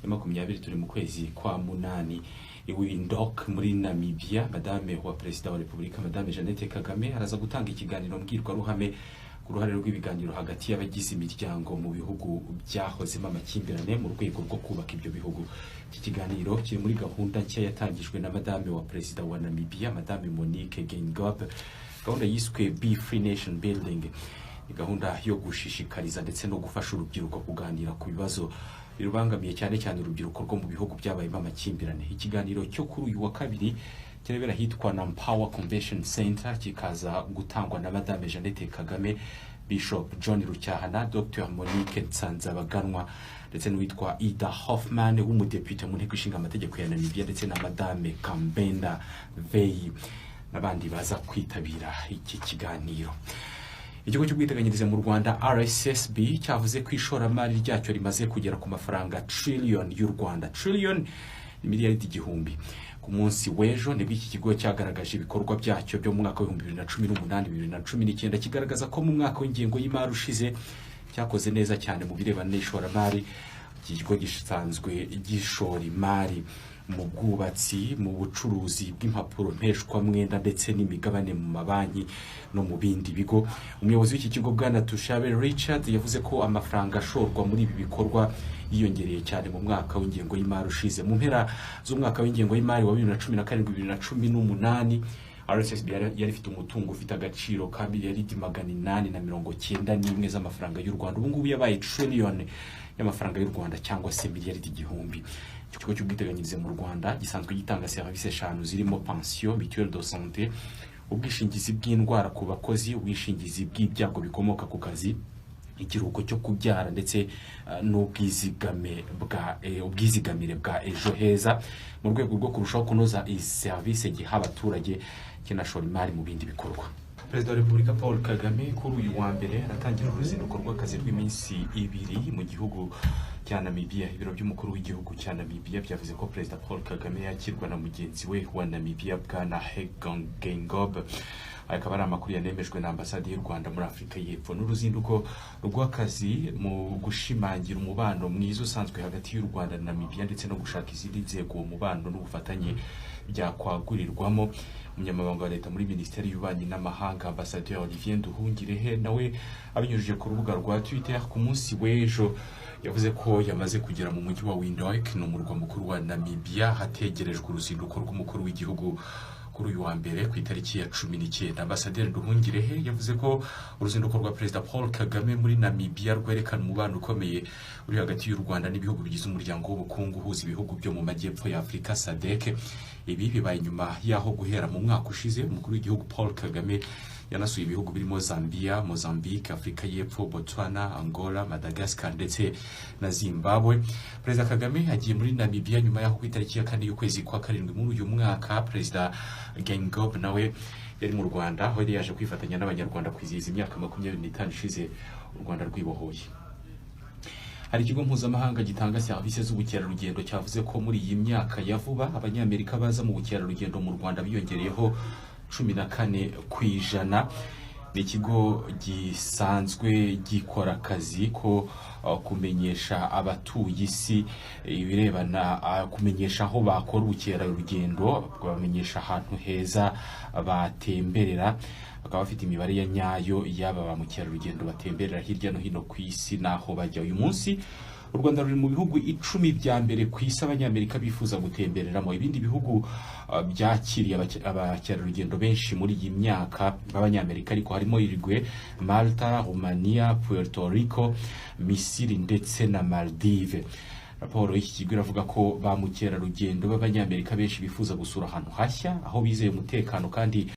20 turi mu kwezi kwa munani. Windhoek muri Namibia, Madame wa Perezida wa Repubulika Madame Jeannette Kagame araza gutanga ikiganiro mbwirwaruhame ku ruhare rw'ibiganiro hagati y'abagize imiryango mu bihugu byahozemo amakimbirane mu rwego rwo kubaka ibyo bihugu. Iki kiganiro kiri muri gahunda nshya yatangijwe na Madame wa Perezida wa Namibia Madame Monique Geingob, gahunda yiswe Be Free Nation Building. Ni gahunda yo gushishikariza ndetse no gufasha urubyiruko kuganira ku bibazo birubangamiye cyane urubyiruko rwo mu bihugu byabayemo amakimbirane. Ikiganiro cyo kuri uyu wa kabiri kirebera hitwa na Power Convention Center, kikaza gutangwa na Madame Jeannette Kagame, Bishop John Rucyahana, Dr Monique Nsanzabaganwa ndetse n'uwitwa Ida Hoffman w'umudepite mu nteko ishinga amategeko ya Namibia, ndetse na Madame Kambenda Veyi n'abandi baza kwitabira iki kiganiro. Ikigo cy'ubwiteganyirize mu Rwanda RSSB cyavuze ko ishoramari ryacyo rimaze kugera ku mafaranga trillion y'u Rwanda. Trillion ni miliyari igihumbi. Ku munsi w'ejo nibwo iki kigo cyagaragaje ibikorwa byacyo byo mu mwaka wa 2018-2019, kigaragaza ko mu mwaka w'ingengo y'imari ushize cyakoze neza cyane mu birebana n'ishoramari. Iki kigo gisanzwe gishora imari mu bwubatsi, mu bucuruzi bw'impapuro mpeshwamwenda ndetse n'imigabane mu mabanki no mu bindi bigo. Umuyobozi w'iki kigo Bwana Tushabe Richard yavuze ko amafaranga ashorwa muri ibi bikorwa yiyongereye cyane mu mwaka w'ingengo y'imari ushize. Mu mpera z'umwaka w'ingengo y'imari wa 2017-2018 RSSB yari ifite umutungo ufite agaciro ka miliyari 891 z'amafaranga y'u Rwanda. Ubu ngubu yabaye trillion y'amafaranga y'u Rwanda cyangwa se miliyari igihumbi. Ikigo cy'ubwiteganyirize mu Rwanda gisanzwe gitanga serivisi 5 zirimo pension, mutuelle de santé, ubwishingizi bw'indwara ku bakozi, ubwishingizi bw'ibyago bikomoka ku kazi, ikiruhuko cyo kubyara ndetse ubwizigamire bwa ejo heza, mu rwego rwo kurushaho kunoza iyi service giha abaturage kinashora imari mu bindi bikorwa. Perezida wa Repubulika Paul Kagame kuri uyu wa mbere aratangira uruzinduko rw'akazi rw'iminsi 2 mu gihugu cya Namibia. Ibiro by'umukuru w'igihugu cya Namibia byavuze ko Perezida Paul Kagame yakirwa na mugenzi we wa Namibia Bwana Hage Geingob. Akaba ari amakuru yanemejwe na ambasade y'u Rwanda muri Afurika y'Epfo. N'uruzinduko rw'akazi mu gushimangira umubano mwiza usanzwe hagati y'u Rwanda na Namibia ndetse no gushaka izindi nzego umubano n'ubufatanye byakwagurirwamo. Umunyamabanga wa leta muri Minisiteri y'Ububanyi n'Amahanga Ambassadeur Olivier Nduhungirehe nawe abinyujije ku rubuga rwa Twitter ku munsi w'ejo yavuze ko yamaze kugera mu mujyi wa Windhoek, no mu murwa mukuru wa Namibia, hategerejwe uruzinduko rw'umukuru w'igihugu kuri uyu wa mbere ku itariki ya 19. Ambassadeur Nduhungirehe yavuze ko uruzinduko rwa Perezida Paul Kagame muri Namibia rwerekana umubano ukomeye uri hagati y'u Rwanda n'ibihugu bigize umuryango w'ubukungu uhuza ibihugu byo mu majyepfo ya Afurika SADC. Ibi bibaye nyuma yaho guhera mu mwaka ushize umukuru w'igihugu Paul Kagame yanasuye ibihugu birimo Zambia, Mozambique, Afurika y'Epfo, Botswana, Angola, Madagascar ndetse na Zimbabwe. Perezida Kagame agiye muri Namibia nyuma yaho ku itariki ya 4 y'ukwezi kwa 7 muri uyu mwaka. Perezida Geingob nawe yari mu Rwanda aho yari yaje kwifatanya n'abanyarwanda kwizihiza imyaka 25 ishize u Rwanda rwibohoye. Hari ikigo mpuzamahanga gitanga serivisi z'ubukerarugendo cyavuze ko muri iyi myaka ya vuba abanyamerika baza mu bukerarugendo mu Rwanda biyongereyeho 14%. Ni ikigo gisanzwe gikora akazi ko kumenyesha abatuye isi ibirebana kumenyesha aho bakora ubukerarugendo, bamenyesha ahantu heza batemberera, bakaba bafite imibare ya nyayo yaba ba mukerarugendo batemberera hirya no hino ku isi naho bajya. Uyu munsi u Rwanda ruri mu bihugu 10 bya mbere ku isi abanyamerika bifuza gutembereramo. Ibindi bihugu byakiriye abakerarugendo benshi muri iyi myaka b'abanyamerika ariko harimo Uruguay, Malta, Romania, Puerto Rico, Misiri ndetse na Maldives. Raporo y'iki kigo iravuga ko ba mukerarugendo b'abanyamerika benshi bifuza gusura ahantu hashya aho bizeye umutekano kandi